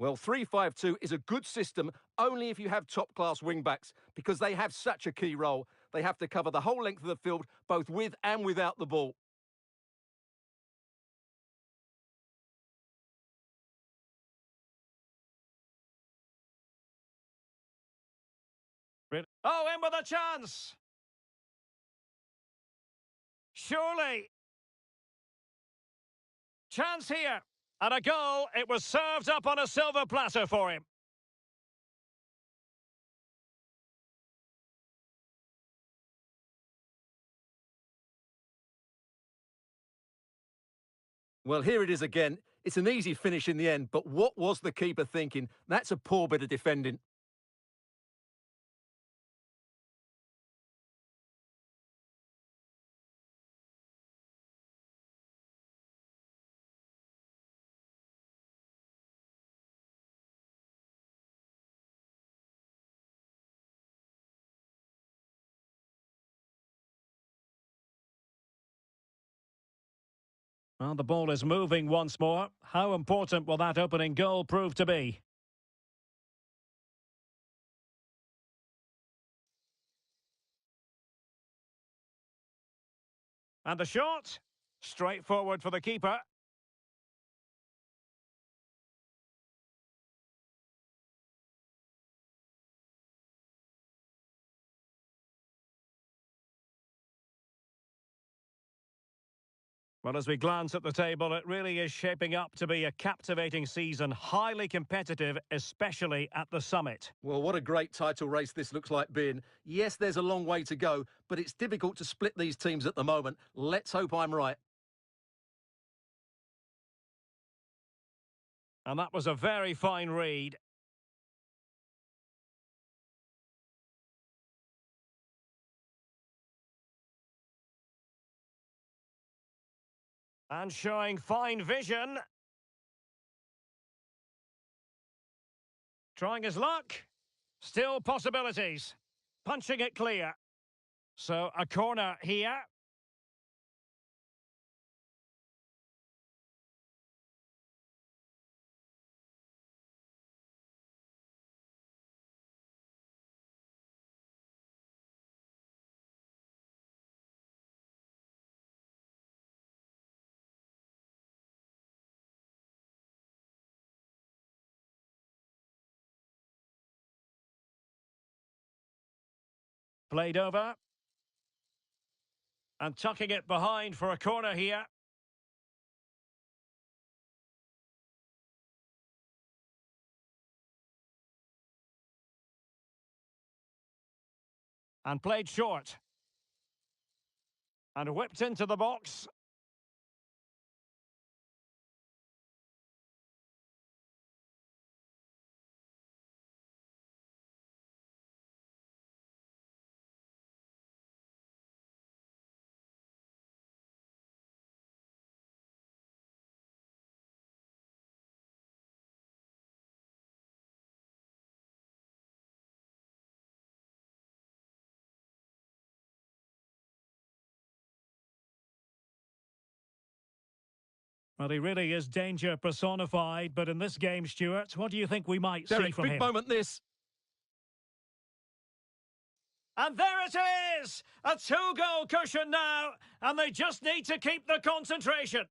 Well, 3-5-2 is a good system only if you have top-class wing-backs because they have such a key role. They have to cover the whole length of the field, both with and without the ball. Oh, in with a chance! Surely! Chance here! And a goal, it was served up on a silver platter for him. Well, here it is again. It's an easy finish in the end, but what was the keeper thinking? That's a poor bit of defending. Well, the ball is moving once more. How important will that opening goal prove to be? And the shot? Straightforward for the keeper. Well, as we glance at the table, it really is shaping up to be a captivating season, highly competitive, especially at the summit. Well, what a great title race this looks like being. Yes, there's a long way to go, but it's difficult to split these teams at the moment. Let's hope I'm right. And that was a very fine read. And showing fine vision. Trying his luck. Still possibilities. Punching it clear. So a corner here. Played over. And tucking it behind for a corner here. And played short. And whipped into the box. Well, he really is danger personified, but in this game, Stuart, what do you think we might see Derek, from big him? moment this. And there it is! A two-goal cushion now, and they just need to keep the concentration.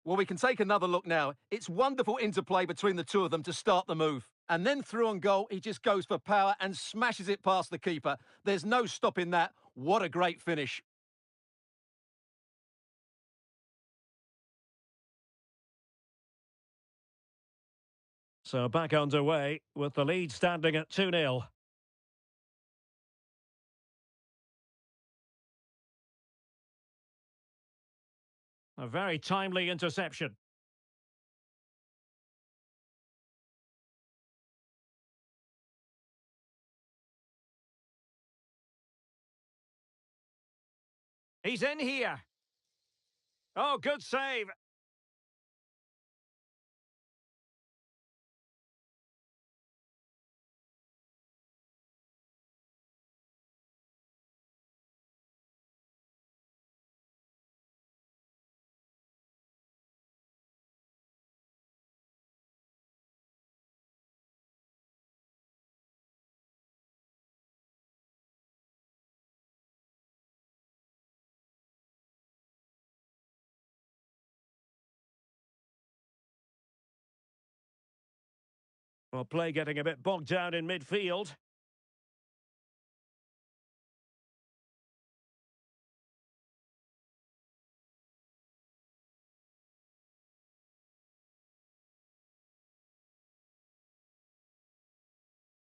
Well, we can take another look now. It's wonderful interplay between the two of them to start the move. And then through on goal, he just goes for power and smashes it past the keeper. There's no stopping that. What a great finish. So back underway with the lead standing at 2-0. A very timely interception. He's in here. Oh, good save. Well, play getting a bit bogged down in midfield.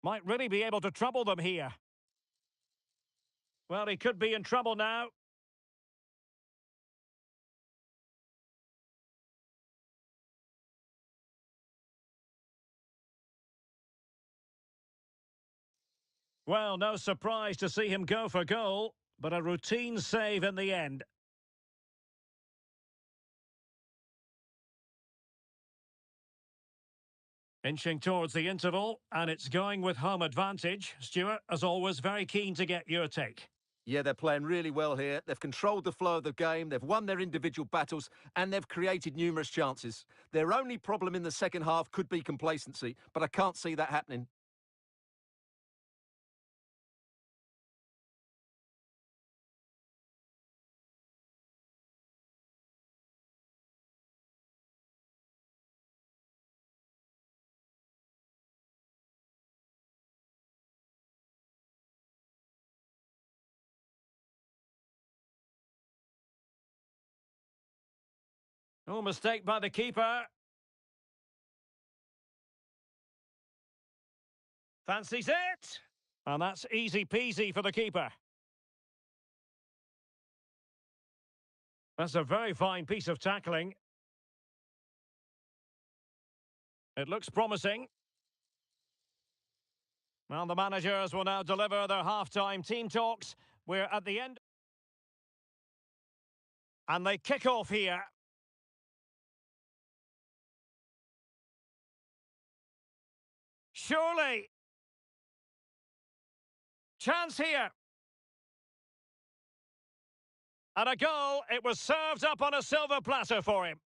Might really be able to trouble them here. Well, he could be in trouble now. Well, no surprise to see him go for goal, but a routine save in the end. Inching towards the interval, and it's going with home advantage. Stuart, as always, very keen to get your take. Yeah, they're playing really well here. They've controlled the flow of the game, they've won their individual battles, and they've created numerous chances. Their only problem in the second half could be complacency, but I can't see that happening. Oh, mistake by the keeper. Fancies it. And that's easy peasy for the keeper. That's a very fine piece of tackling. It looks promising. Well, the managers will now deliver their half-time team talks. We're at the end. And they kick off here. Surely. Chance here. And a goal. It was served up on a silver platter for him.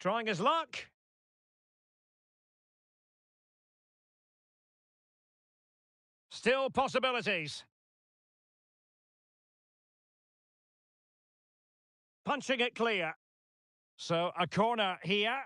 Trying his luck. Still possibilities. Punching it clear. So a corner here.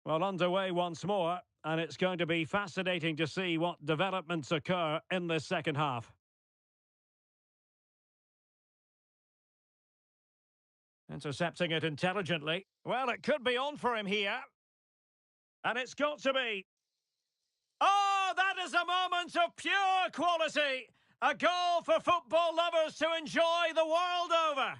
Well, underway once more, and it's going to be fascinating to see what developments occur in this second half. Intercepting it intelligently. Well, it could be on for him here. And it's got to be. Oh, that is a moment of pure quality. A goal for football lovers to enjoy the world over.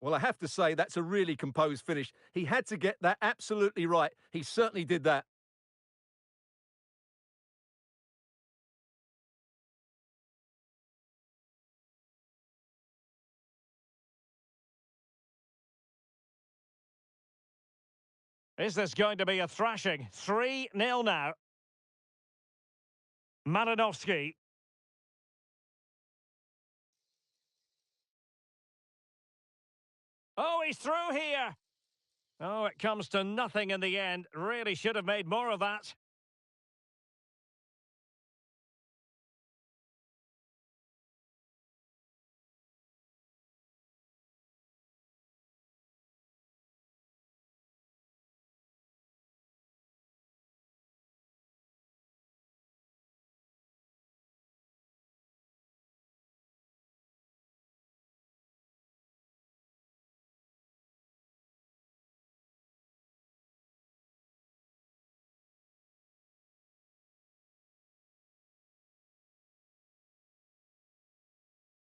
Well, I have to say, that's a really composed finish. He had to get that absolutely right. He certainly did that. Is this going to be a thrashing? 3-0 now. Malinovsky. Oh, he's through here. Oh, it comes to nothing in the end. Really should have made more of that.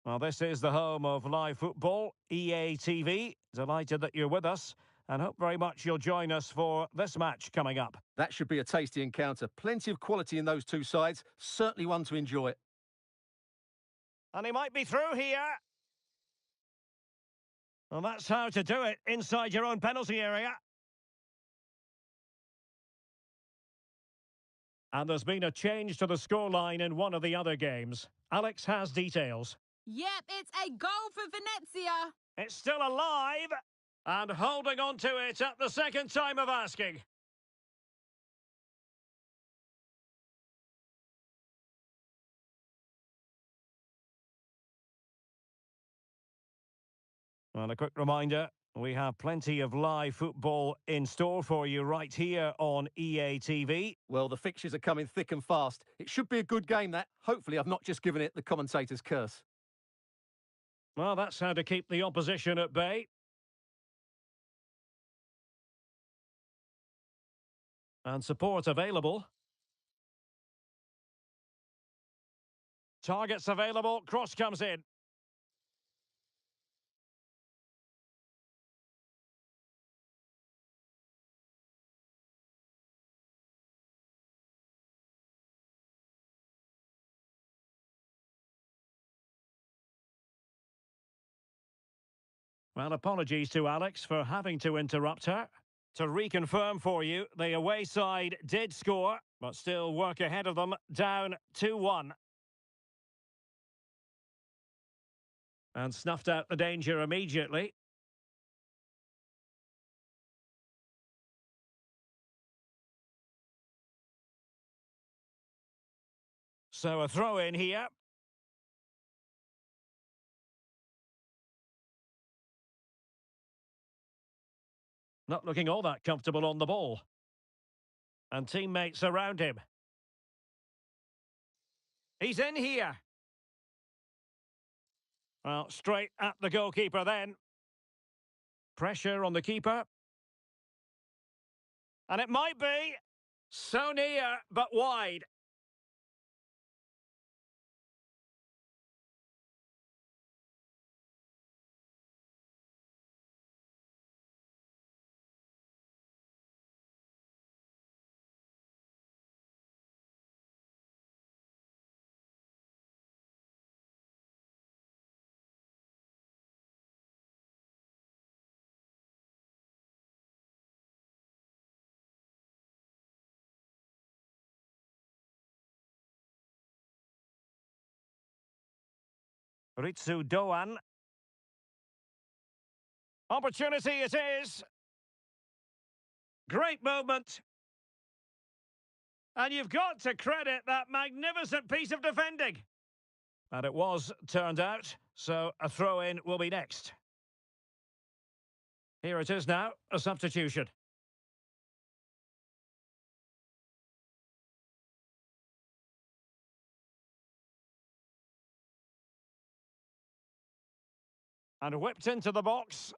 Well, this is the home of live football, EA TV. Delighted that you're with us and hope very much you'll join us for this match coming up. That should be a tasty encounter. Plenty of quality in those two sides. Certainly one to enjoy. And he might be through here. Well, that's how to do it inside your own penalty area. And there's been a change to the scoreline in one of the other games. Alex has details. Yep, it's a goal for Venezia. It's still alive and holding on to it at the second time of asking. Well, a quick reminder, we have plenty of live football in store for you right here on EA TV. Well, the fixtures are coming thick and fast. It should be a good game, that. Hopefully I've not just given it the commentator's curse. Well, that's how to keep the opposition at bay. And support available. Targets available, cross comes in. Well, apologies to Alex for having to interrupt her. To reconfirm for you, the away side did score, but still work ahead of them, down 2-1. And snuffed out the danger immediately. So a throw in here. Not looking all that comfortable on the ball. And teammates around him. He's in here. Well, straight at the goalkeeper then. Pressure on the keeper. And it might be so near, but wide. Ritsu Doan. Opportunity it is. Great movement. And you've got to credit that magnificent piece of defending. And it was turned out, so a throw-in will be next. Here it is now, a substitution. And whipped into the box.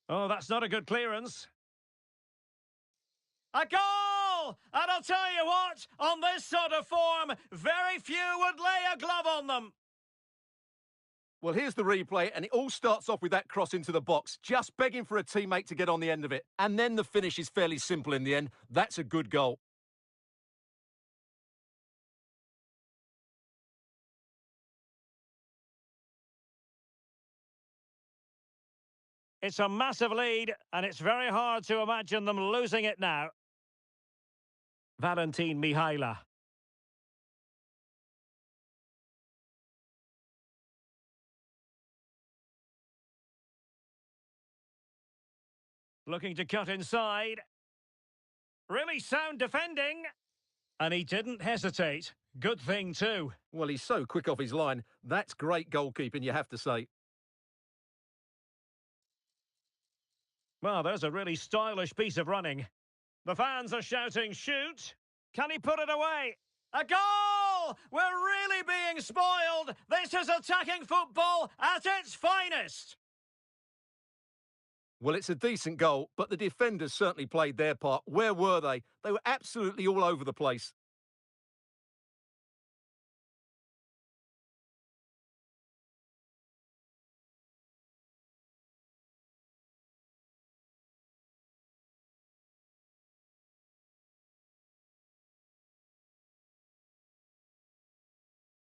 Oh, that's not a good clearance. A goal! And I'll tell you what, on this sort of form, very few would lay a glove on them. Well, here's the replay, and it all starts off with that cross into the box, just begging for a teammate to get on the end of it. And then the finish is fairly simple in the end. That's a good goal. It's a massive lead, and it's very hard to imagine them losing it now. Valentin Mihaila. Looking to cut inside. Really sound defending. And he didn't hesitate. Good thing too. Well, he's so quick off his line. That's great goalkeeping, you have to say. Well, there's a really stylish piece of running. The fans are shouting, shoot! Can he put it away? A goal! We're really being spoiled! This is attacking football at its finest! Well, it's a decent goal, but the defenders certainly played their part. Where were they? They were absolutely all over the place.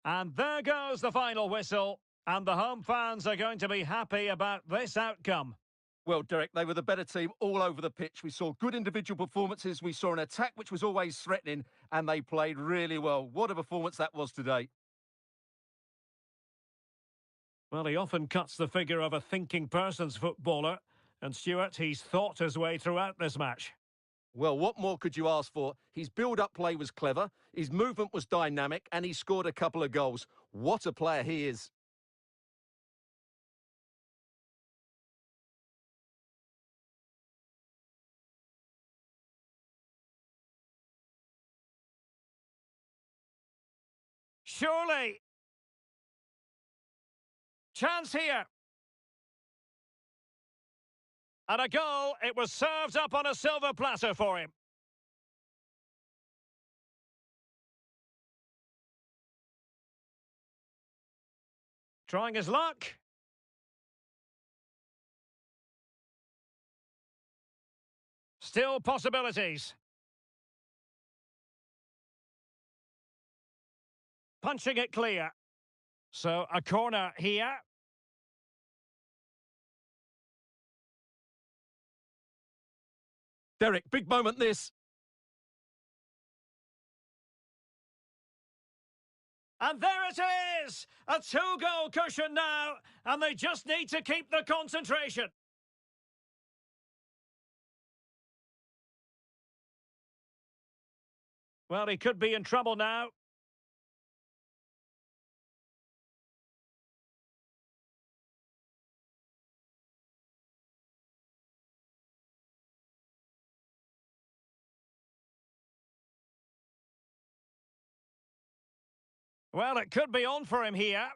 And there goes the final whistle. And the home fans are going to be happy about this outcome. Well, Derek, they were the better team all over the pitch. We saw good individual performances. We saw an attack which was always threatening, and they played really well. What a performance that was today. Well, he often cuts the figure of a thinking person's footballer. And Stuart, he's thought his way throughout this match. Well, what more could you ask for? His build-up play was clever, his movement was dynamic, and he scored a couple of goals. What a player he is. Surely. Chance here. And a goal. It was served up on a silver platter for him. Trying his luck. Still possibilities. Punching it clear. So a corner here. Derek, big moment this. And there it is! A two-goal cushion now, and they just need to keep the concentration. Well, he could be in trouble now. Well, it could be on for him here.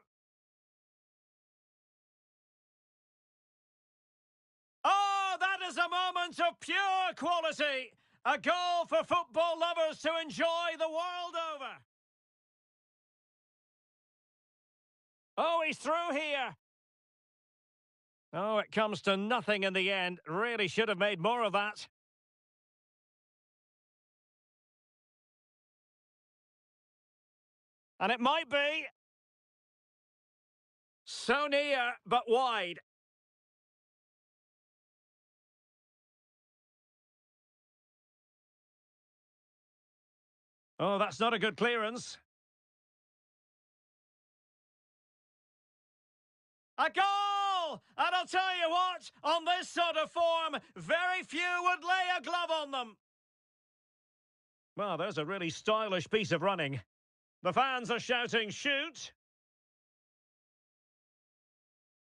Oh, that is a moment of pure quality. A goal for football lovers to enjoy the world over. Oh, he's through here. Oh, it comes to nothing in the end. Really should have made more of that. And it might be. So near, but wide. Oh, that's not a good clearance. A goal! And I'll tell you what, on this sort of form, very few would lay a glove on them. Well, there's a really stylish piece of running. The fans are shouting, shoot!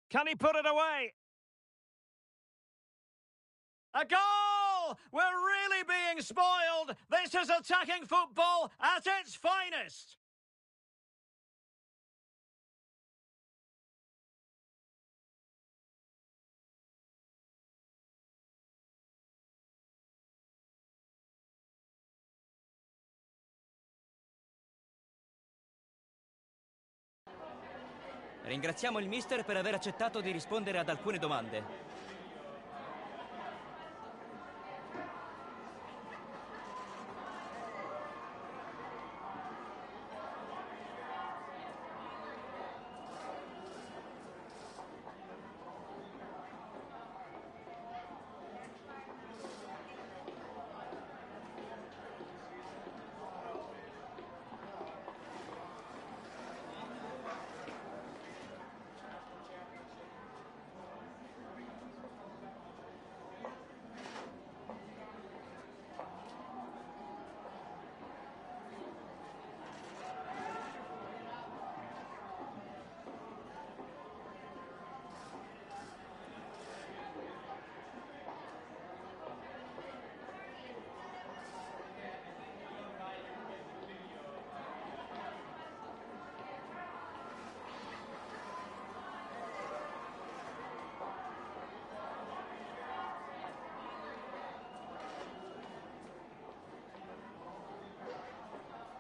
Can he put it away? A goal! We're really being spoiled. This is attacking football at its finest. Ringraziamo il mister per aver accettato di rispondere ad alcune domande.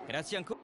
Grazie ancora.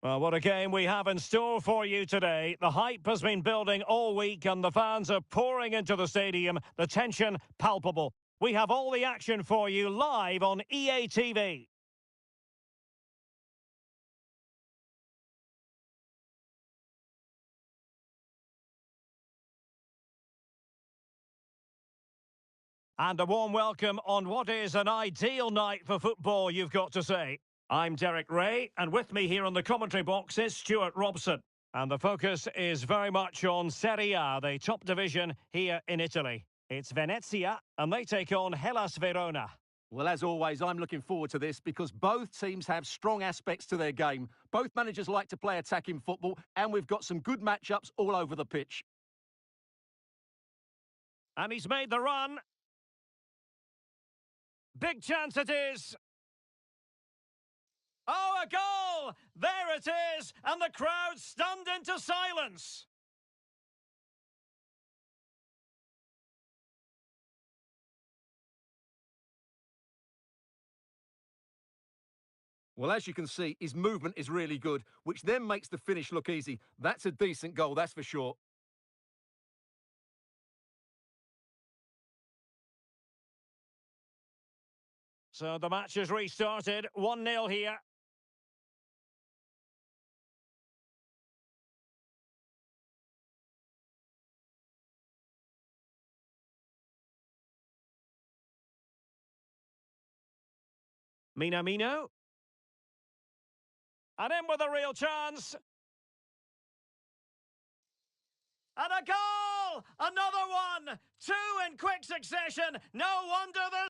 Well, what a game we have in store for you today. The hype has been building all week and the fans are pouring into the stadium. The tension palpable. We have all the action for you live on EA TV. And a warm welcome on what is an ideal night for football, you've got to say. I'm Derek Ray, and with me here on the commentary box is Stuart Robson. And the focus is very much on Serie A, the top division here in Italy. It's Venezia, and they take on Hellas Verona. Well, as always, I'm looking forward to this because both teams have strong aspects to their game. Both managers like to play attacking football, and we've got some good matchups all over the pitch. And he's made the run. Big chance it is. Oh, a goal! There it is, and the crowd stunned into silence. Well, as you can see, his movement is really good, which then makes the finish look easy. That's a decent goal, that's for sure. So the match has restarted, 1-0 here. Minamino. And in with a real chance. And a goal! Another one! Two in quick succession. No wonder there's...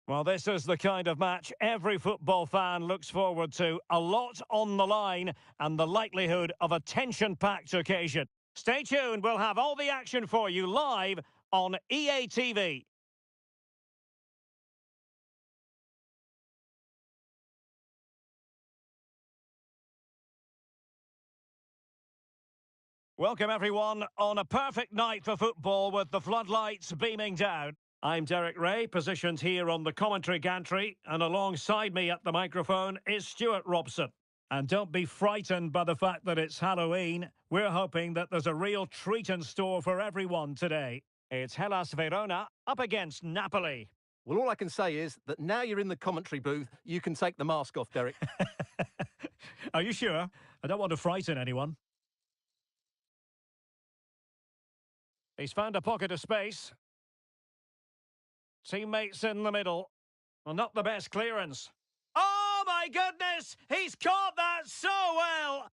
Well, this is the kind of match every football fan looks forward to. A lot on the line and the likelihood of a tension-packed occasion. Stay tuned, we'll have all the action for you live on EA TV. Welcome, everyone, on a perfect night for football with the floodlights beaming down. I'm Derek Ray, positioned here on the commentary gantry, and alongside me at the microphone is Stuart Robson. And don't be frightened by the fact that it's Halloween. We're hoping that there's a real treat in store for everyone today. It's Hellas Verona up against Napoli. Well, all I can say is that now you're in the commentary booth, you can take the mask off, Derek. Are you sure? I don't want to frighten anyone. He's found a pocket of space. Teammates in the middle. Well, not the best clearance. Oh, my goodness! He's caught that so well!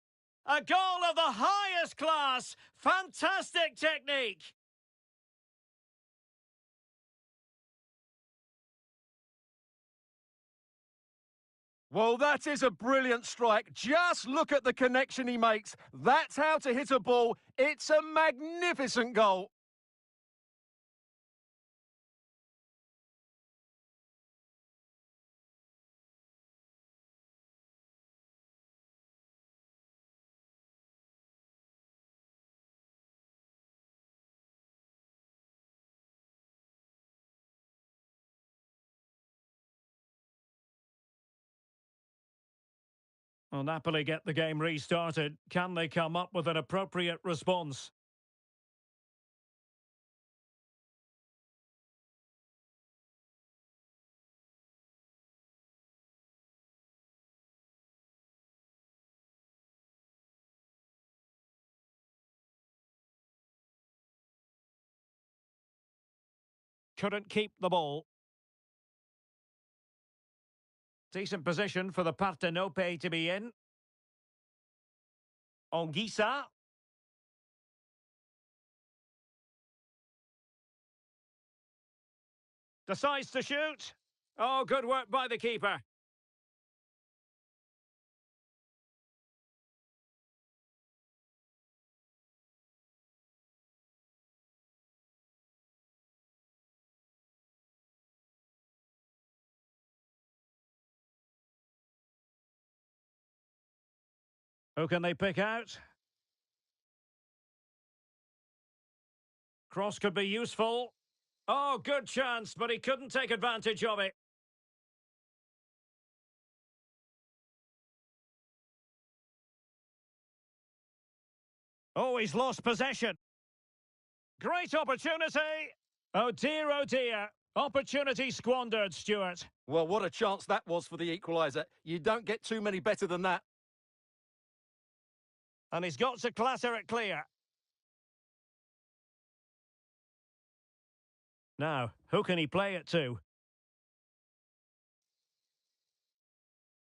A goal of the highest class! Fantastic technique! Well, that is a brilliant strike. Just look at the connection he makes. That's how to hit a ball. It's a magnificent goal. Well, Napoli get the game restarted. Can they come up with an appropriate response? Couldn't keep the ball. Decent position for the Partenope to be in. Onguisa. Decides to shoot. Oh, good work by the keeper. Who can they pick out? Cross could be useful. Oh, good chance, but he couldn't take advantage of it. Oh, he's lost possession. Great opportunity. Oh dear, oh dear. Opportunity squandered, Stuart. Well, what a chance that was for the equaliser. You don't get too many better than that. And he's got to clatter it clear. Now, who can he play it to?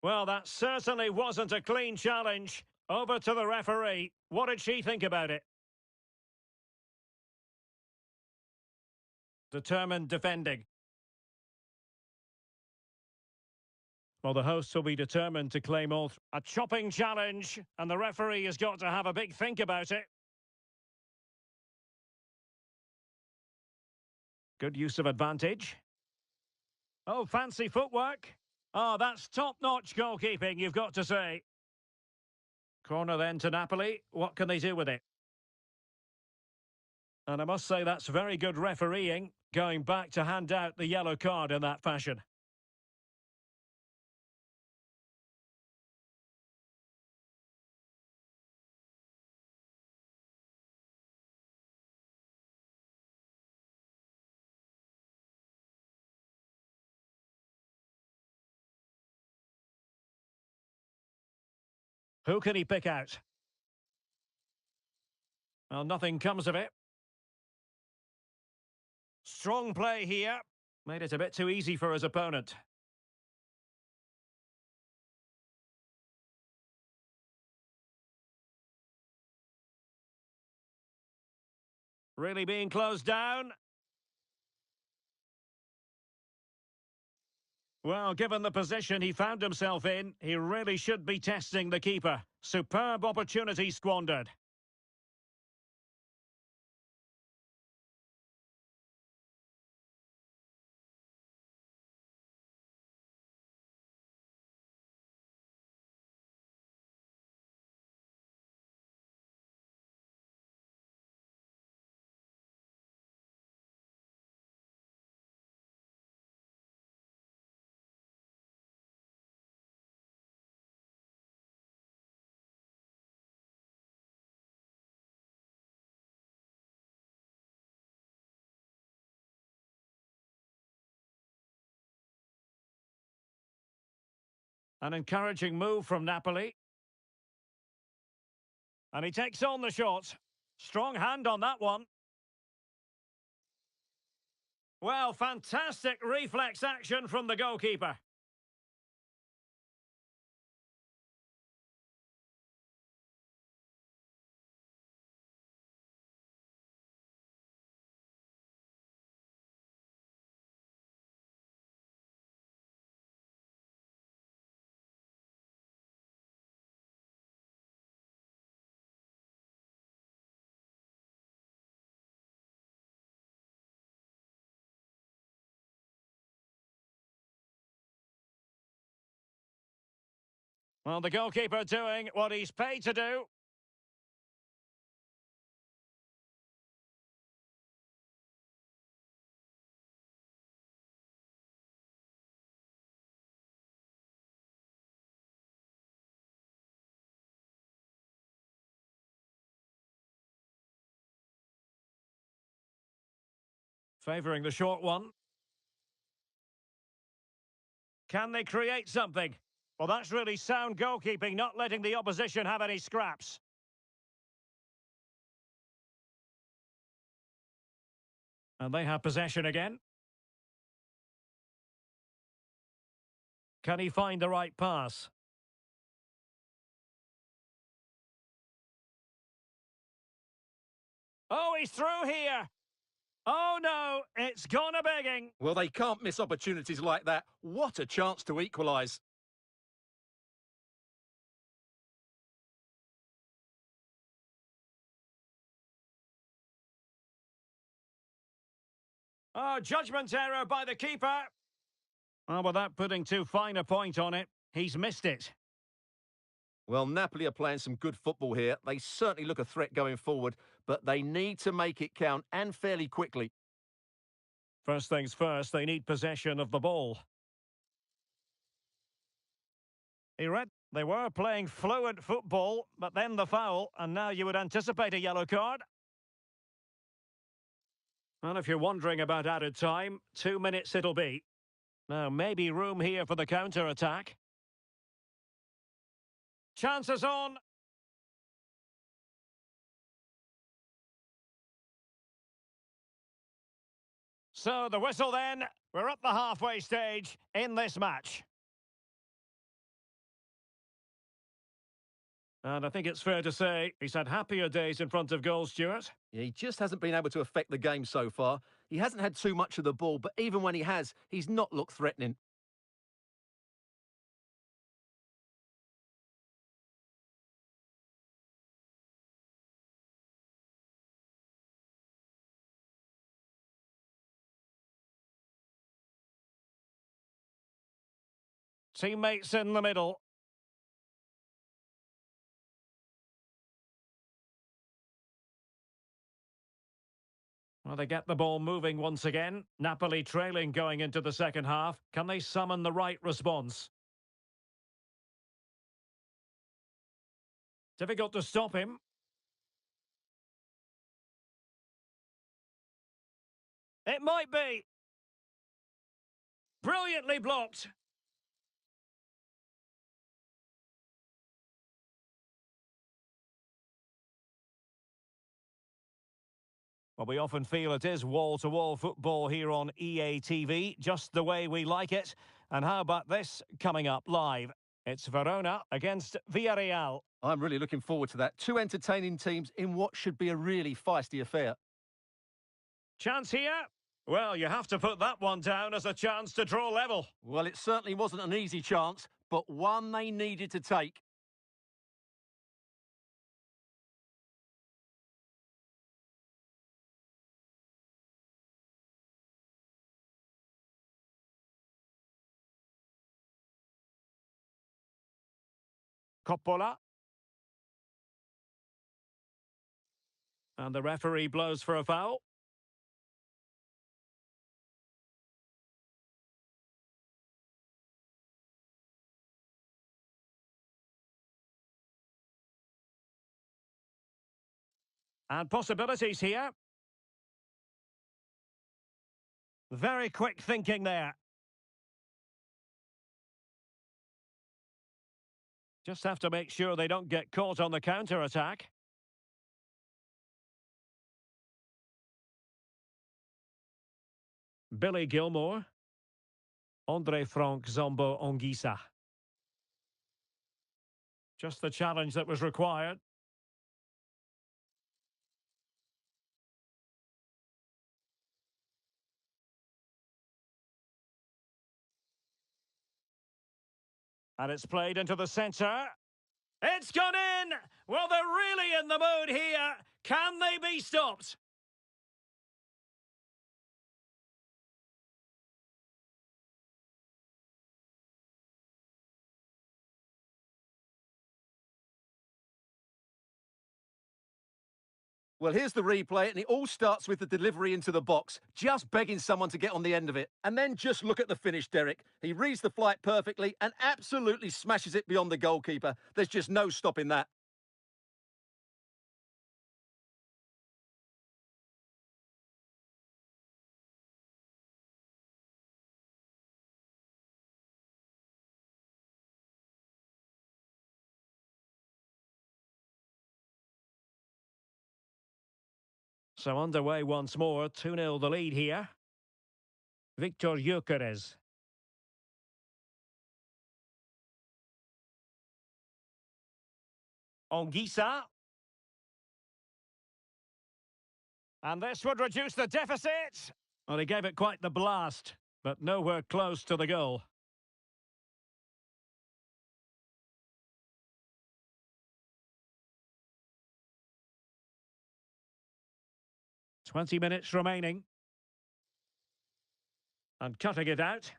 Well, that certainly wasn't a clean challenge. Over to the referee. What did she think about it? Determined defending. Well, the hosts will be determined to claim all. A chopping challenge, and the referee has got to have a big think about it. Good use of advantage. Oh, fancy footwork. Oh, that's top-notch goalkeeping, you've got to say. Corner then to Napoli. What can they do with it? And I must say that's very good refereeing, going back to hand out the yellow card in that fashion. Who can he pick out? Well, nothing comes of it. Strong play here. Made it a bit too easy for his opponent. Really being closed down. Well, given the position he found himself in, he really should be testing the keeper. Superb opportunity squandered. An encouraging move from Napoli. And he takes on the shot. Strong hand on that one. Well, fantastic reflex action from the goalkeeper. Well, the goalkeeper doing what he's paid to do. Favouring the short one. Can they create something? Well, that's really sound goalkeeping, not letting the opposition have any scraps. And they have possession again. Can he find the right pass? Oh, he's through here. Oh, no, it's gone a begging. Well, they can't miss opportunities like that. What a chance to equalise. Oh, judgment error by the keeper. Oh, without putting too fine a point on it, he's missed it. Well, Napoli are playing some good football here. They certainly look a threat going forward, but they need to make it count, and fairly quickly. First things first, they need possession of the ball. He read they were playing fluent football, but then the foul, and now you would anticipate a yellow card. Well, if you're wondering about added time, 2 minutes it'll be. Now, maybe room here for the counter-attack. Chances on. So, the whistle then. We're at the halfway stage in this match. And I think it's fair to say he's had happier days in front of goal, Stuart. He just hasn't been able to affect the game so far. He hasn't had too much of the ball, but even when he has, he's not looked threatening. Teammates in the middle. Well, they get the ball moving once again. Napoli trailing going into the second half. Can they summon the right response? Difficult to stop him. It might be. Brilliantly blocked. Well, we often feel it is wall-to-wall football here on EA TV, just the way we like it. And how about this coming up live? It's Verona against Villarreal. I'm really looking forward to that. Two entertaining teams in what should be a really feisty affair. Chance here? Well, you have to put that one down as a chance to draw level. Well, it certainly wasn't an easy chance, but one they needed to take. Coppola. And the referee blows for a foul. And possibilities here. Very quick thinking there. Just have to make sure they don't get caught on the counter-attack. Billy Gilmore. Andre Frank Zombo Anguissa. Just the challenge that was required. And it's played into the centre. It's gone in! Well, they're really in the mood here. Can they be stopped? Well, here's the replay, and it all starts with the delivery into the box, just begging someone to get on the end of it. And then just look at the finish, Derek. He reads the flight perfectly and absolutely smashes it beyond the goalkeeper. There's just no stopping that. So underway once more, 2-0 the lead here. Victor Gyökeres. Anguissa. And this would reduce the deficit. Well, he gave it quite the blast, but nowhere close to the goal. "20 minutes remaining. And cutting it out.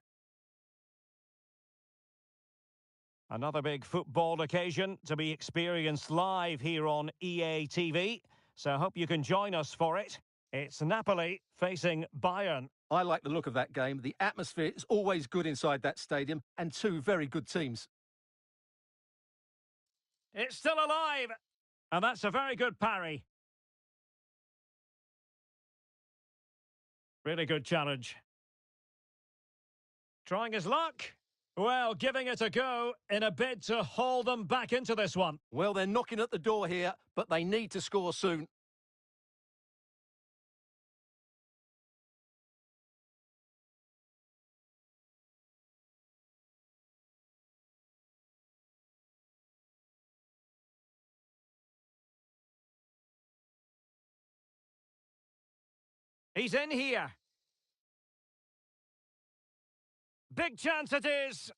Another big football occasion to be experienced live here on EA TV. So I hope you can join us for it. It's Napoli facing Bayern. I like the look of that game. The atmosphere is always good inside that stadium, and two very good teams. It's still alive. And that's a very good parry. Really good challenge. Trying his luck. Well, giving it a go in a bid to haul them back into this one. Well, they're knocking at the door here, but they need to score soon. He's in here. Big chance it is.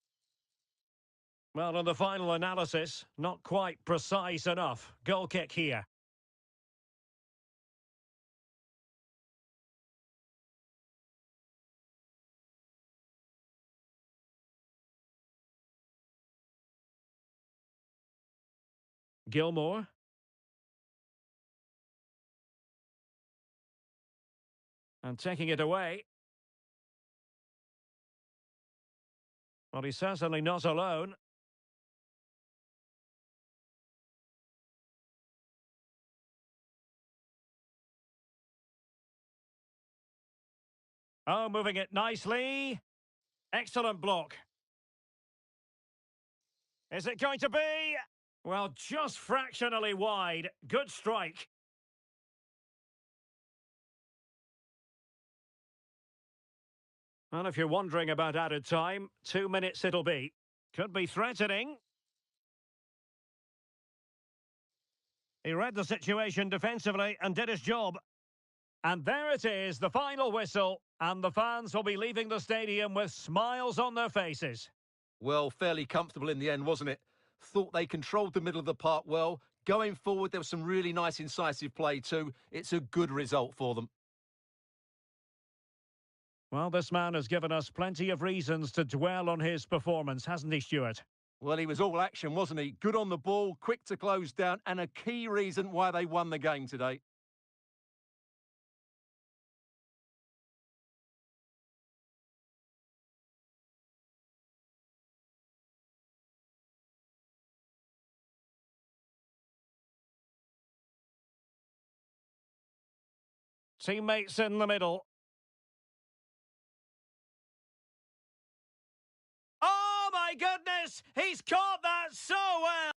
Well, in the final analysis, not quite precise enough. Goal kick here. Gilmore. And taking it away. Well, he's certainly not alone. Oh, moving it nicely. Excellent block. Is it going to be? Well, just fractionally wide. Good strike. Well, if you're wondering about added time, 2 minutes it'll be. Could be threatening. He read the situation defensively and did his job. And there it is, the final whistle. And the fans will be leaving the stadium with smiles on their faces. Well, fairly comfortable in the end, wasn't it? Thought they controlled the middle of the park well. Going forward, there was some really nice incisive play too. It's a good result for them. Well, this man has given us plenty of reasons to dwell on his performance, hasn't he, Stuart? Well, he was all action, wasn't he? Good on the ball, quick to close down, and a key reason why they won the game today. Teammates in the middle. Oh, my my goodness! He's caught that so well!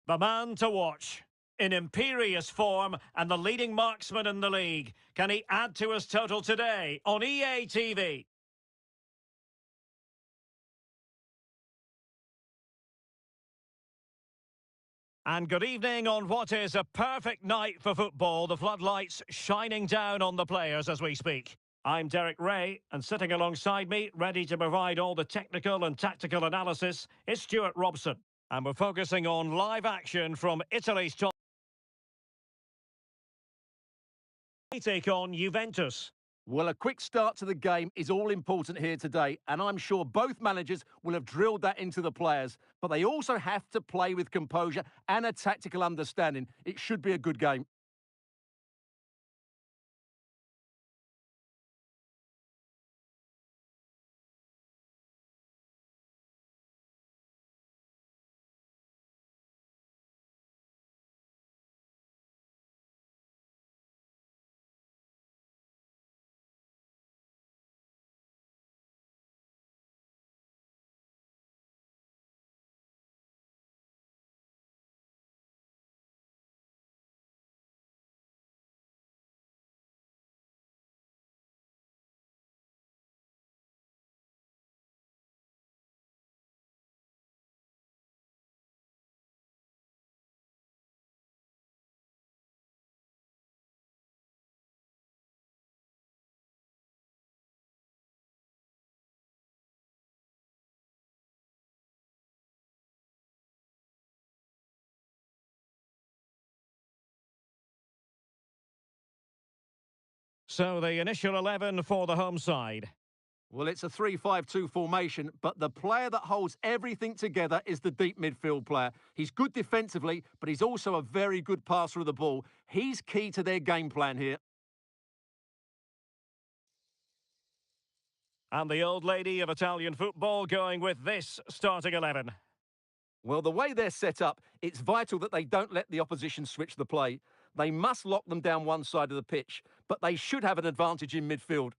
The man to watch. In imperious form and the leading marksman in the league. Can he add to his total today on EA TV? And good evening on what is a perfect night for football. The floodlights shining down on the players as we speak. I'm Derek Ray, and sitting alongside me, ready to provide all the technical and tactical analysis, is Stuart Robson. And we're focusing on live action from Italy's top. They take on Juventus. Well, a quick start to the game is all important here today, and I'm sure both managers will have drilled that into the players. But they also have to play with composure and a tactical understanding. It should be a good game. So the initial 11 for the home side. Well, it's a 3-5-2 formation, but the player that holds everything together is the deep midfield player. He's good defensively, but he's also a very good passer of the ball. He's key to their game plan here. And the old lady of Italian football going with this starting 11. Well, the way they're set up, it's vital that they don't let the opposition switch the play. They must lock them down one side of the pitch, but they should have an advantage in midfield.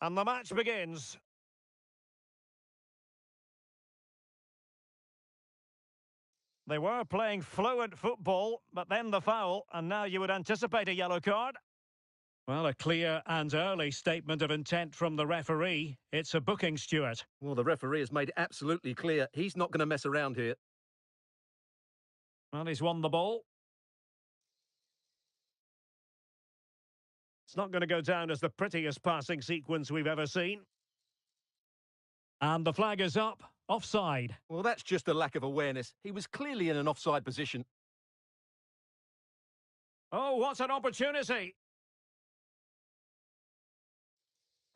And the match begins. They were playing fluent football, but then the foul, and now you would anticipate a yellow card. Well, a clear and early statement of intent from the referee. It's a booking, Stuart. Well, the referee has made it absolutely clear he's not going to mess around here. Well, he's won the ball. It's not going to go down as the prettiest passing sequence we've ever seen. And the flag is up. Offside. Well, that's just a lack of awareness. He was clearly in an offside position. Oh, what an opportunity.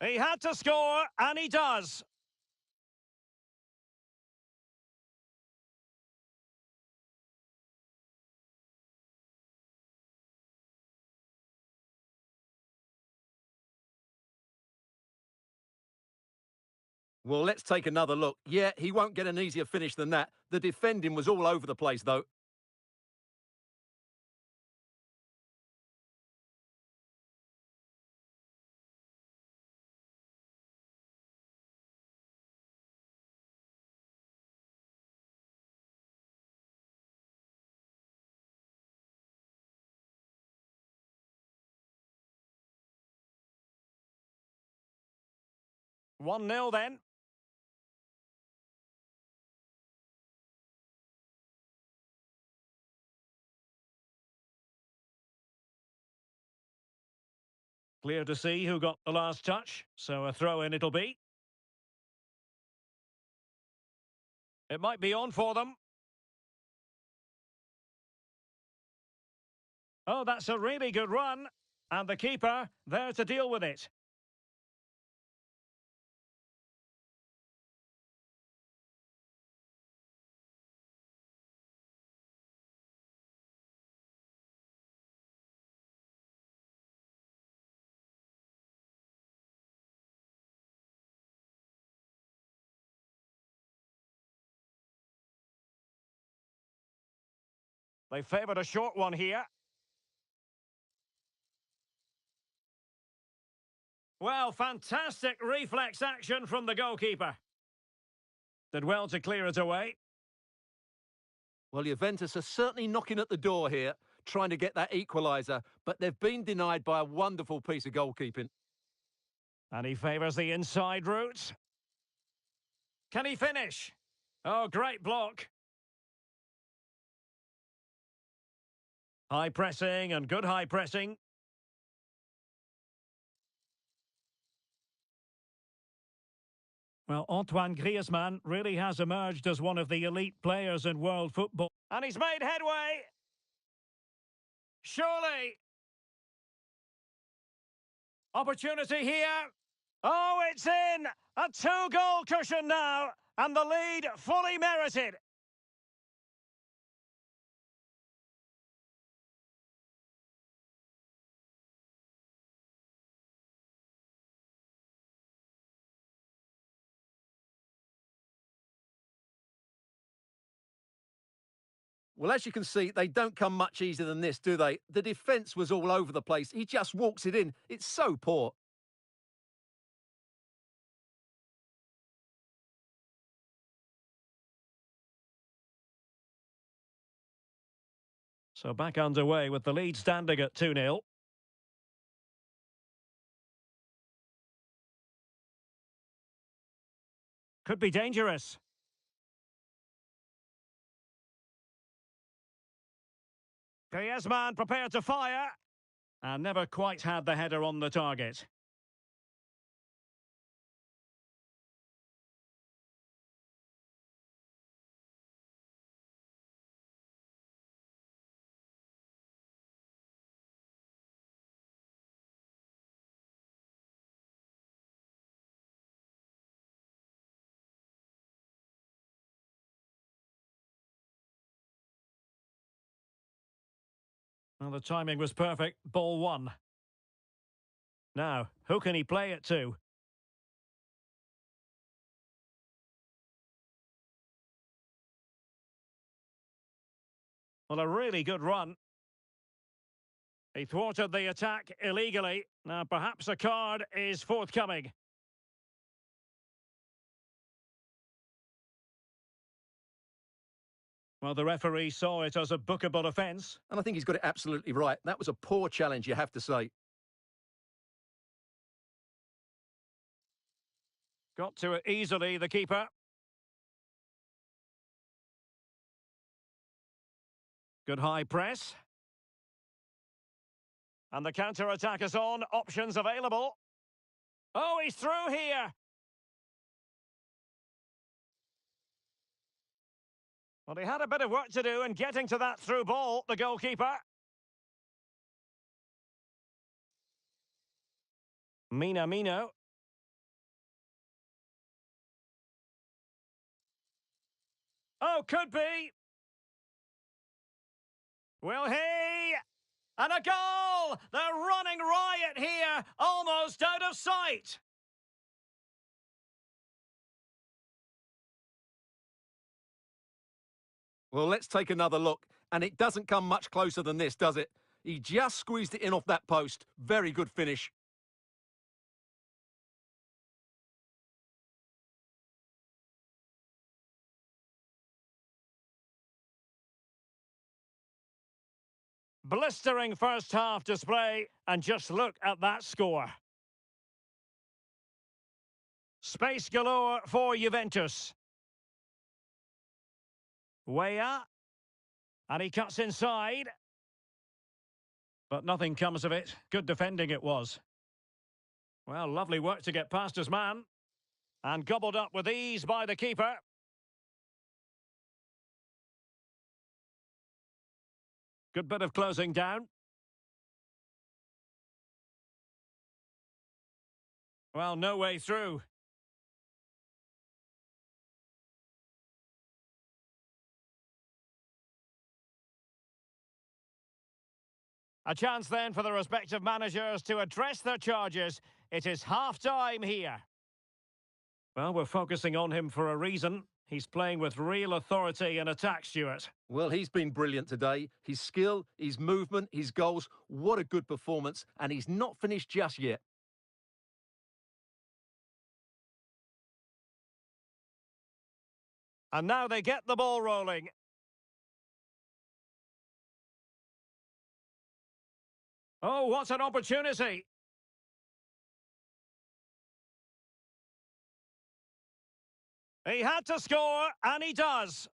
He had to score, and he does. Well, let's take another look. Yeah, he won't get an easier finish than that. The defending was all over the place, though. One 0 then. Clear to see who got the last touch, so a throw-in it'll be. It might be on for them. Oh, that's a really good run. And the keeper there to deal with it. They favoured a short one here. Well, fantastic reflex action from the goalkeeper. Did well to clear it away. Well, Juventus are certainly knocking at the door here, trying to get that equaliser, but they've been denied by a wonderful piece of goalkeeping. And he favours the inside route. Can he finish? Oh, great block. High pressing and good high pressing. Well, Antoine Griezmann really has emerged as one of the elite players in world football. And he's made headway. Surely. Opportunity here. Oh, it's in. A 2-goal cushion now. And the lead fully merited. Well, as you can see, they don't come much easier than this, do they? The defence was all over the place. He just walks it in. It's so poor. So back underway with the lead standing at 2-0. Could be dangerous. Griezmann prepared to fire. And never quite had the header on the target. Well, the timing was perfect. Ball one. Now, who can he play it to? Well, a really good run. He thwarted the attack illegally. Now, perhaps a card is forthcoming. Well, the referee saw it as a bookable offence. And I think he's got it absolutely right. That was a poor challenge, you have to say. Got to it easily, the keeper. Good high press. And the counter-attack is on. Options available. Oh, he's through here. Well, he had a bit of work to do in getting to that through ball, the goalkeeper. Minamino. Oh, could be. Will he? And a goal! They're running riot here, almost out of sight. Well, let's take another look. And it doesn't come much closer than this, does it? He just squeezed it in off that post. Very good finish. Blistering first half display, and just look at that score. Space galore for Juventus. Weah, and he cuts inside. But nothing comes of it. Good defending it was. Well, lovely work to get past his man. And gobbled up with ease by the keeper. Good bit of closing down. Well, no way through. A chance then for the respective managers to address their charges. It is half-time here. Well, we're focusing on him for a reason. He's playing with real authority in attack, Stuart. Well, he's been brilliant today. His skill, his movement, his goals, what a good performance. And he's not finished just yet. And now they get the ball rolling. Oh, what an opportunity! He had to score, and he does.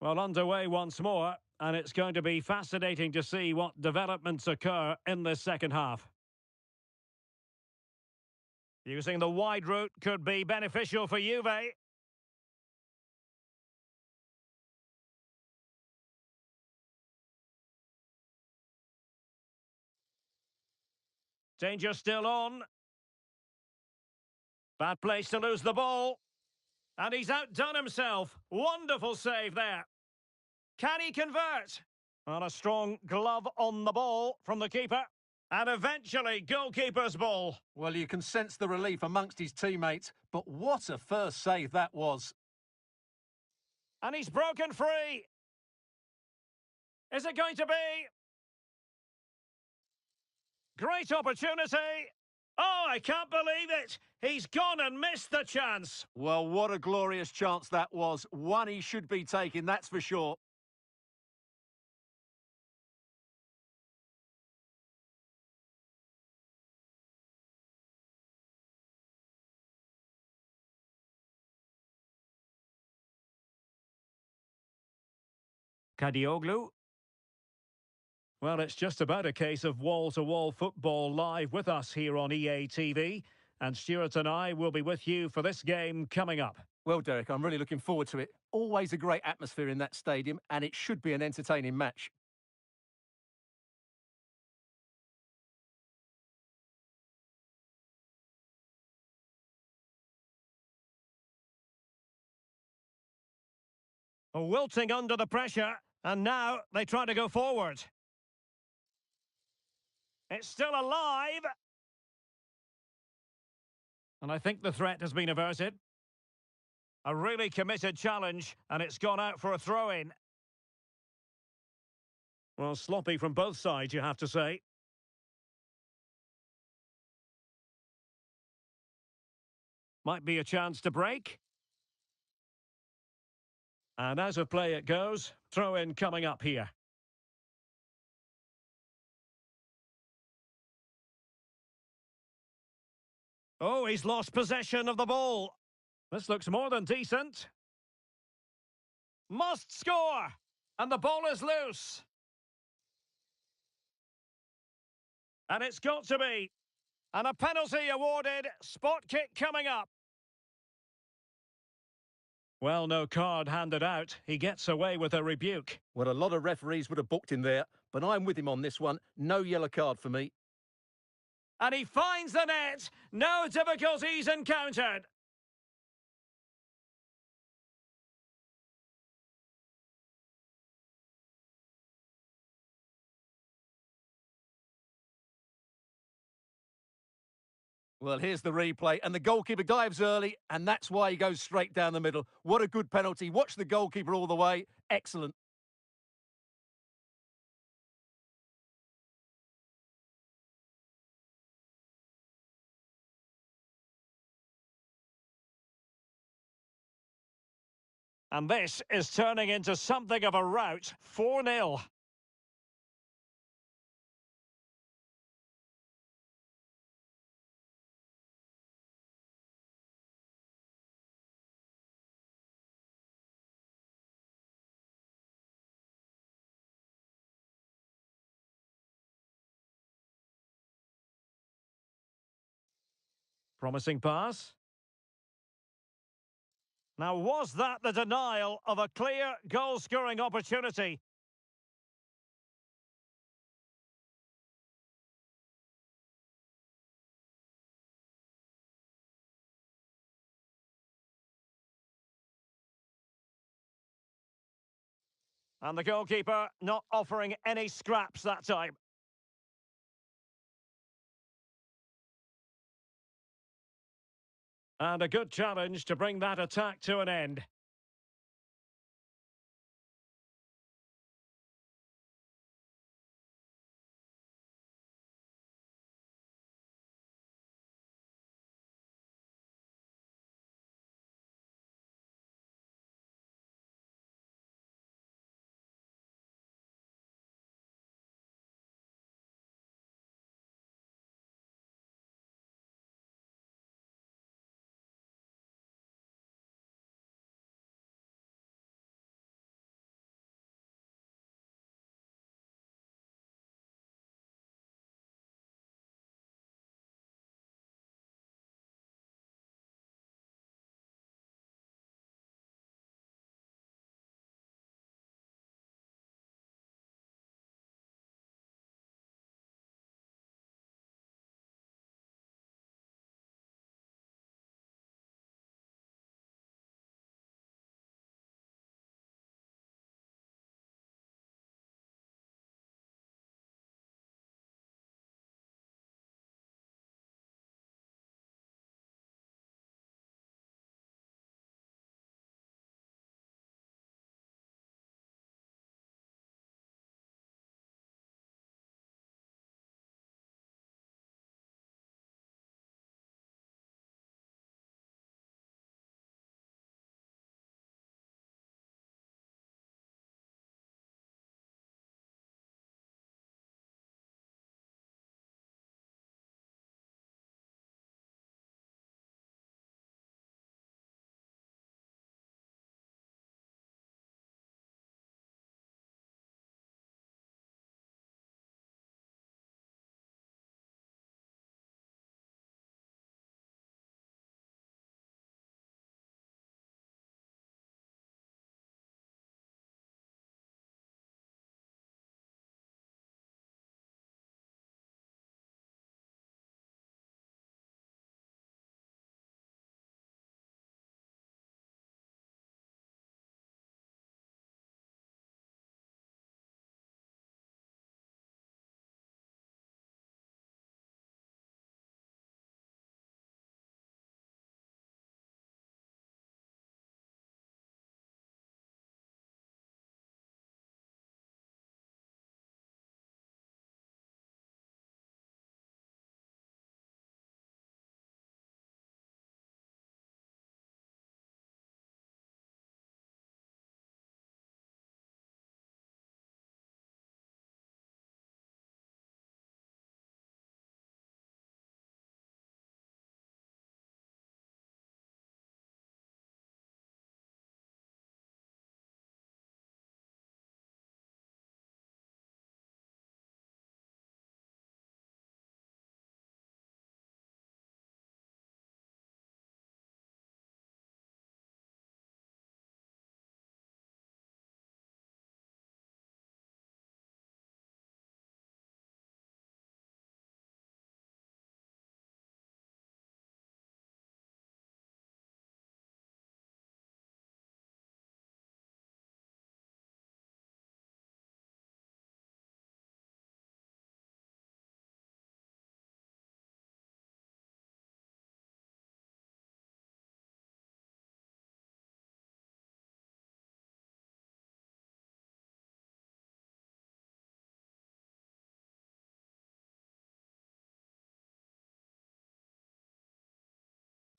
Well, underway once more, and it's going to be fascinating to see what developments occur in this second half. Using the wide route could be beneficial for Juve. Danger still on. Bad place to lose the ball. And he's outdone himself. Wonderful save there. Can he convert? On a strong glove on the ball from the keeper. And eventually, goalkeeper's ball. Well, you can sense the relief amongst his teammates, but what a first save that was. And he's broken free. Is it going to be? Great opportunity. Oh, I can't believe it. He's gone and missed the chance. Well, what a glorious chance that was. One he should be taking, that's for sure. Kadioglu. Well, it's just about a case of wall-to-wall football live with us here on EA TV. And Stuart and I will be with you for this game coming up. Well, Derek, I'm really looking forward to it. Always a great atmosphere in that stadium, and it should be an entertaining match. Wilting under the pressure, and now they try to go forward. It's still alive. And I think the threat has been averted. A really committed challenge, and it's gone out for a throw-in. Well, sloppy from both sides, you have to say. Might be a chance to break. And as of play it goes, throw-in coming up here. Oh, he's lost possession of the ball. This looks more than decent. Must score! And the ball is loose. And it's got to be. And a penalty awarded. Spot kick coming up. Well, no card handed out. He gets away with a rebuke. Well, a lot of referees would have booked him there, but I'm with him on this one. No yellow card for me. And he finds the net. No difficulties encountered. Well, here's the replay, and the goalkeeper dives early, and that's why he goes straight down the middle. What a good penalty. Watch the goalkeeper all the way. Excellent. And this is turning into something of a rout. 4-0. Promising pass. Now, was that the denial of a clear goal-scoring opportunity? And the goalkeeper not offering any scraps that time. And a good challenge to bring that attack to an end.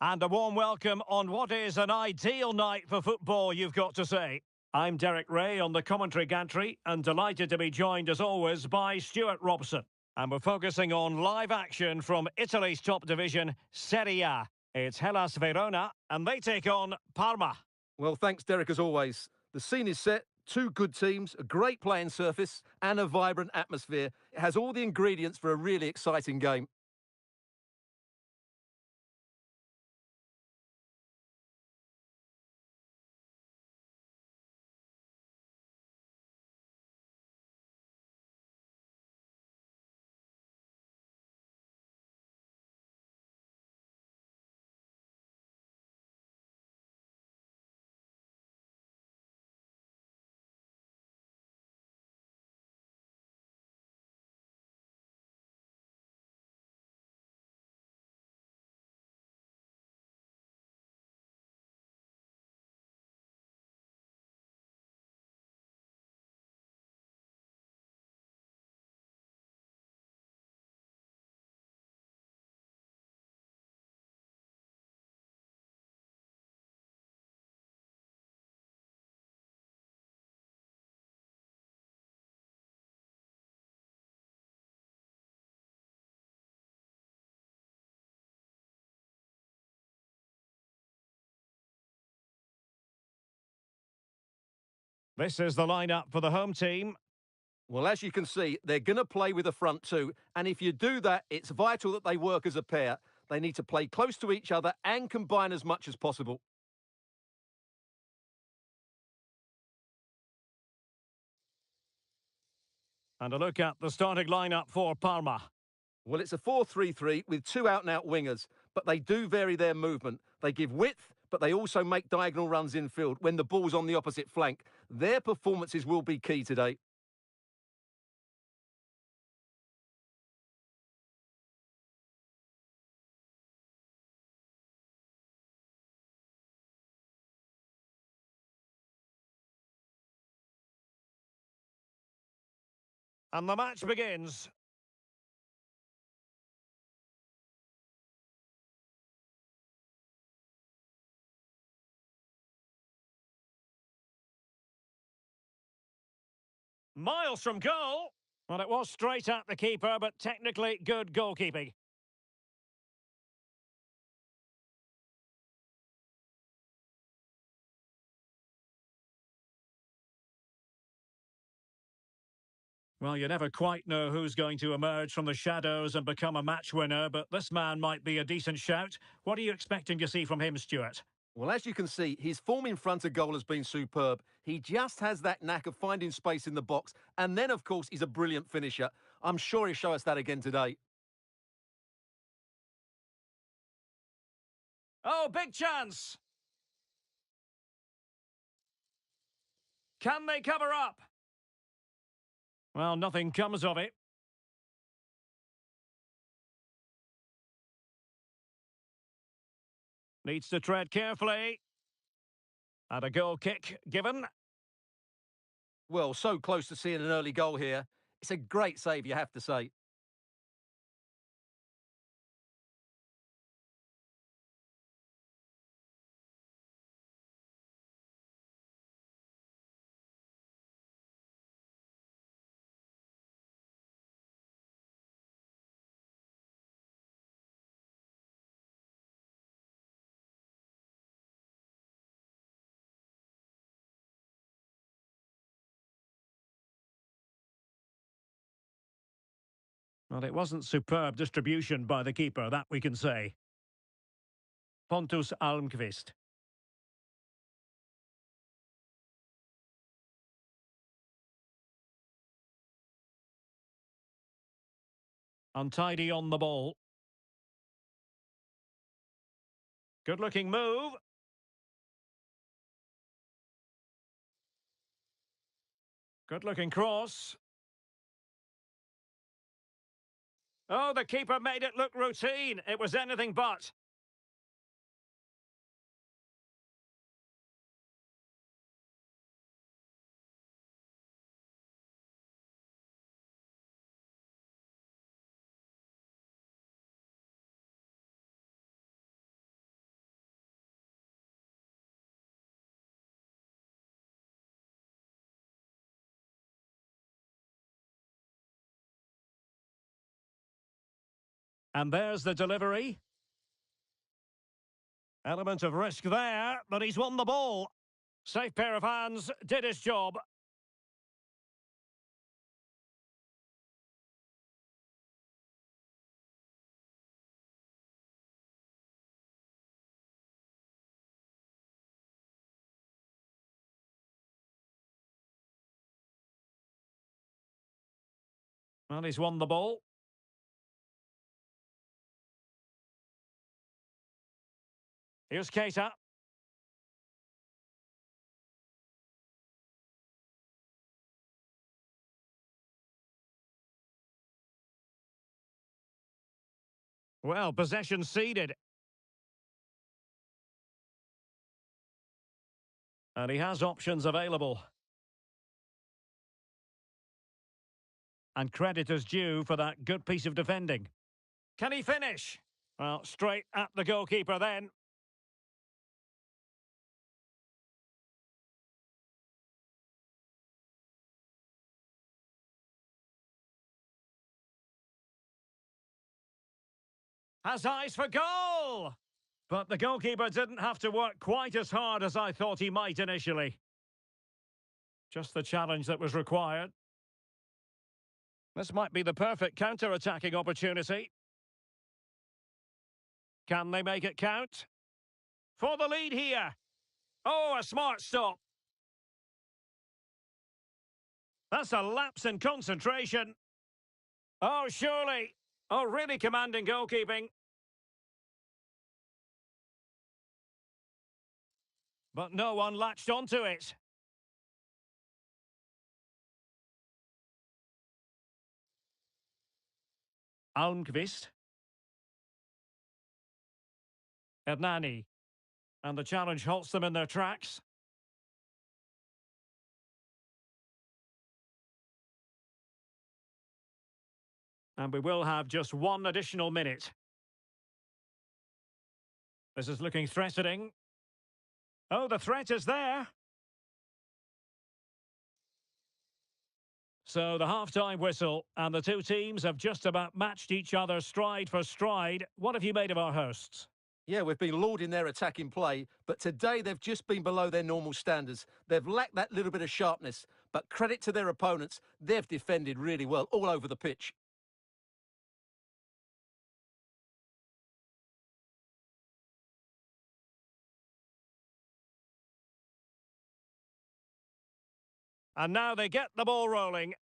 And a warm welcome on what is an ideal night for football, you've got to say. I'm Derek Ray on the commentary gantry and delighted to be joined as always by Stuart Robson. And we're focusing on live action from Italy's top division, Serie A. It's Hellas Verona and they take on Parma. Well, thanks, Derek, as always. The scene is set. Two good teams, a great playing surface and a vibrant atmosphere. It has all the ingredients for a really exciting game. This is the lineup for the home team. Well, as you can see, they're going to play with the front two. And if you do that, it's vital that they work as a pair. They need to play close to each other and combine as much as possible. And a look at the starting lineup for Parma. Well, it's a 4-3-3 with two out-and-out wingers, but they do vary their movement. They give width, but they also make diagonal runs infield when the ball's on the opposite flank. Their performances will be key today. And the match begins. Miles from goal. Well, it was straight at the keeper, but technically good goalkeeping. Well, you never quite know who's going to emerge from the shadows and become a match winner, but this man might be a decent shout. What are you expecting to see from him, Stuart? Well, as you can see, his form in front of goal has been superb. He just has that knack of finding space in the box. And then, of course, he's a brilliant finisher. I'm sure he'll show us that again today. Oh, big chance! Can they cover up? Well, nothing comes of it. Needs to tread carefully. And a goal kick given. Well, so close to seeing an early goal here. It's a great save, you have to say. Well, it wasn't superb distribution by the keeper, that we can say. Pontus Almqvist. Untidy on the ball. Good-looking move. Good-looking cross. Oh, the keeper made it look routine. It was anything but. And there's the delivery. Element of risk there, but he's won the ball. Safe pair of hands, did his job. And he's won the ball. Here's Keita. Well, possession ceded. And he has options available. And credit is due for that good piece of defending. Can he finish? Well, straight at the goalkeeper then. Has eyes for goal! But the goalkeeper didn't have to work quite as hard as I thought he might initially. Just the challenge that was required. This might be the perfect counter-attacking opportunity. Can they make it count? For the lead here. Oh, a smart stop. That's a lapse in concentration. Oh, surely. Oh, really commanding goalkeeping. But no one latched onto it. Almqvist. Hernani. And the challenge halts them in their tracks. And we will have just one additional minute. This is looking threatening. Oh, the threat is there. So the half-time whistle, and the two teams have just about matched each other stride for stride. What have you made of our hosts? Yeah, we've been lauding their attacking play, but today they've just been below their normal standards. They've lacked that little bit of sharpness, but credit to their opponents, they've defended really well all over the pitch. And now they get the ball rolling.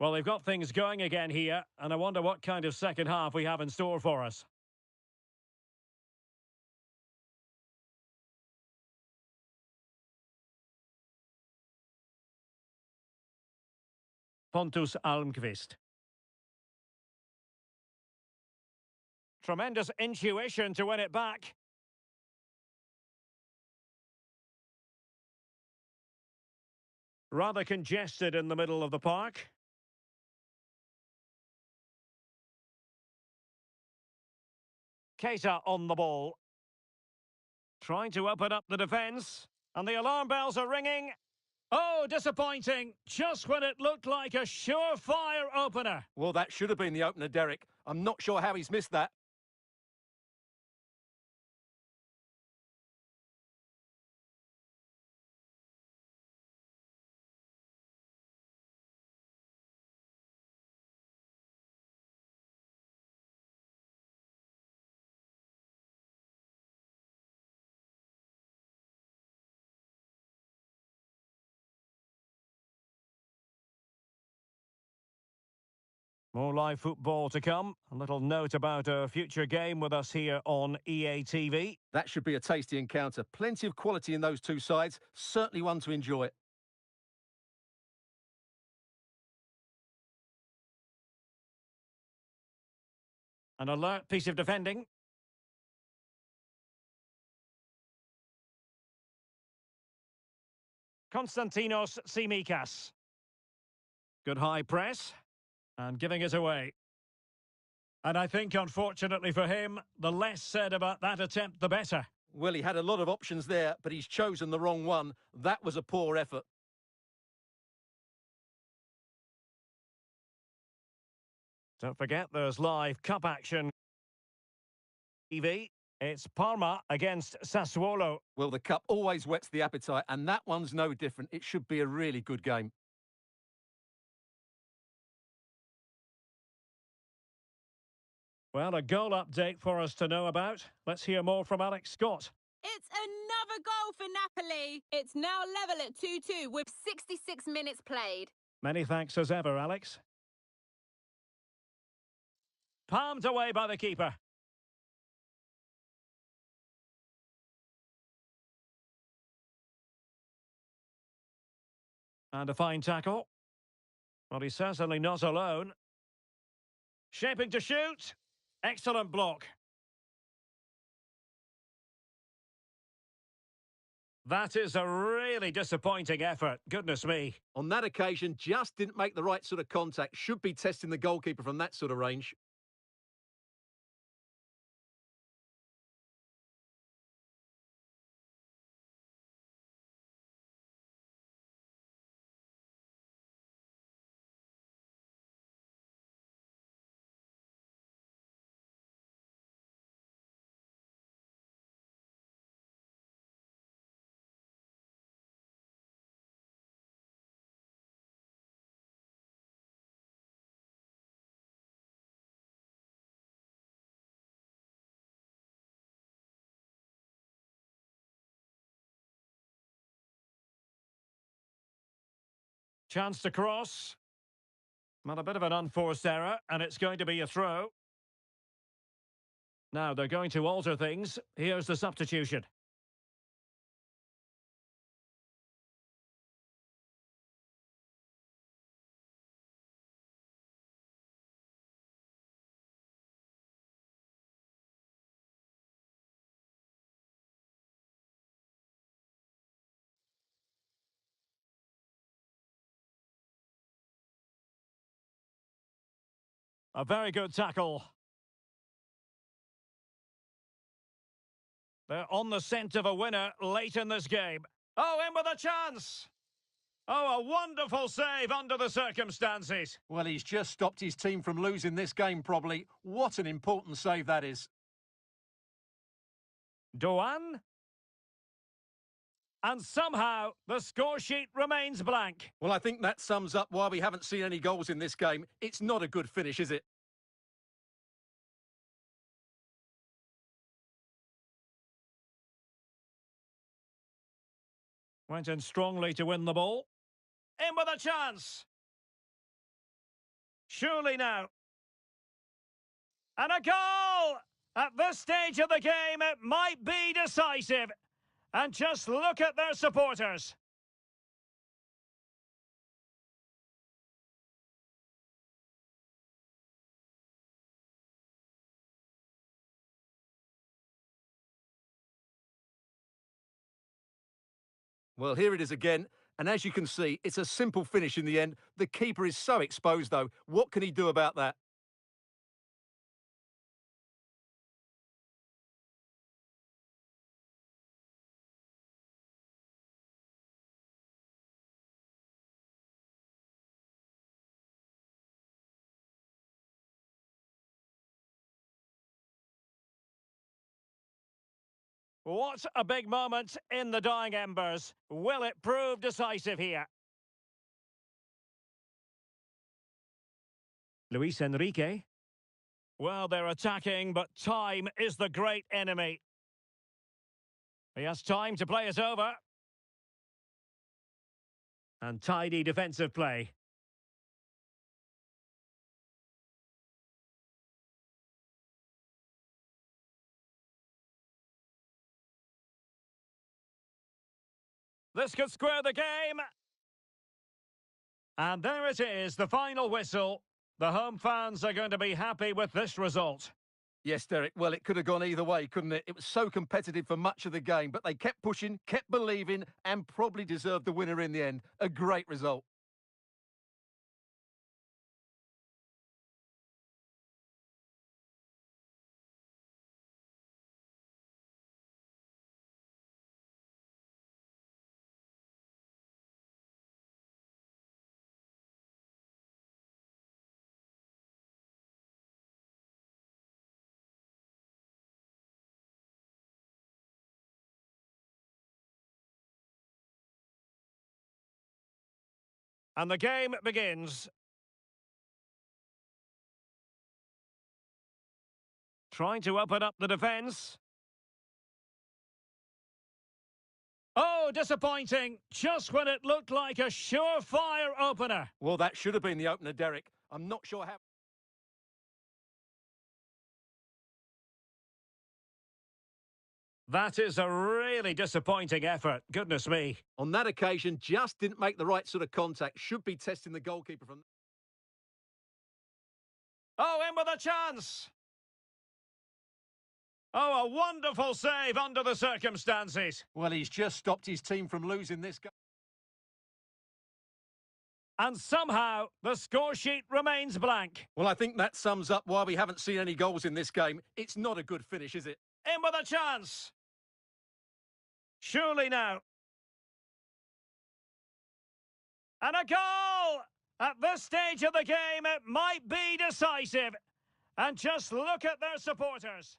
Well, they've got things going again here, and I wonder what kind of second half we have in store for us. Pontus Almqvist. Tremendous intuition to win it back. Rather congested in the middle of the park. Keita on the ball. Trying to open up the defence. And the alarm bells are ringing. Oh, disappointing. Just when it looked like a surefire opener. Well, that should have been the opener, Derek. I'm not sure how he's missed that. More live football to come. A little note about a future game with us here on EA TV. That should be a tasty encounter. Plenty of quality in those two sides. Certainly one to enjoy. An alert piece of defending. Konstantinos Tsimikas. Good high press. And giving it away. And I think, unfortunately for him, the less said about that attempt, the better. Well, he had a lot of options there, but he's chosen the wrong one. That was a poor effort. Don't forget, there's live cup action. TV. It's Parma against Sassuolo. Well, the cup always whets the appetite, and that one's no different. It should be a really good game. Well, a goal update for us to know about. Let's hear more from Alex Scott. It's another goal for Napoli. It's now level at 2-2 with 66 minutes played. Many thanks as ever, Alex. Palmed away by the keeper. And a fine tackle. Well, he's certainly not alone. Shaping to shoot. Excellent block. That is a really disappointing effort. Goodness me. On that occasion, just didn't make the right sort of contact. Should be testing the goalkeeper from that sort of range. Chance to cross. Well, a bit of an unforced error, and it's going to be a throw. Now, they're going to alter things. Here's the substitution. A very good tackle. They're on the scent of a winner late in this game. Oh, in with a chance! Oh, a wonderful save under the circumstances. Well, he's just stopped his team from losing this game, probably. What an important save that is. Doan. And somehow, the score sheet remains blank. Well, I think that sums up why we haven't seen any goals in this game. It's not a good finish, is it? Went in strongly to win the ball. In with a chance. Surely now. And a goal! At this stage of the game, it might be decisive. And just look at their supporters. Well, here it is again. And as you can see, it's a simple finish in the end. The keeper is so exposed, though. What can he do about that? What a big moment in the dying embers. Will it prove decisive here? Luis Enrique. Well, they're attacking, but time is the great enemy. He has time to play it over. And tidy defensive play. This could square the game. And there it is, the final whistle. The home fans are going to be happy with this result. Yes, Derek. Well, it could have gone either way, couldn't it? It was so competitive for much of the game, but they kept pushing, kept believing, and probably deserved the winner in the end. A great result. And the game begins. Trying to open up the defence. Oh, disappointing. Just when it looked like a surefire opener. Well, that should have been the opener, Derek. I'm not sure how... That is a really disappointing effort. Goodness me. On that occasion, just didn't make the right sort of contact. Should be testing the goalkeeper from... Oh, in with a chance. Oh, a wonderful save under the circumstances. Well, he's just stopped his team from losing this game. And somehow, the score sheet remains blank. Well, I think that sums up why we haven't seen any goals in this game. It's not a good finish, is it? In with a chance. Surely now. And a goal! At this stage of the game, it might be decisive. And just look at their supporters.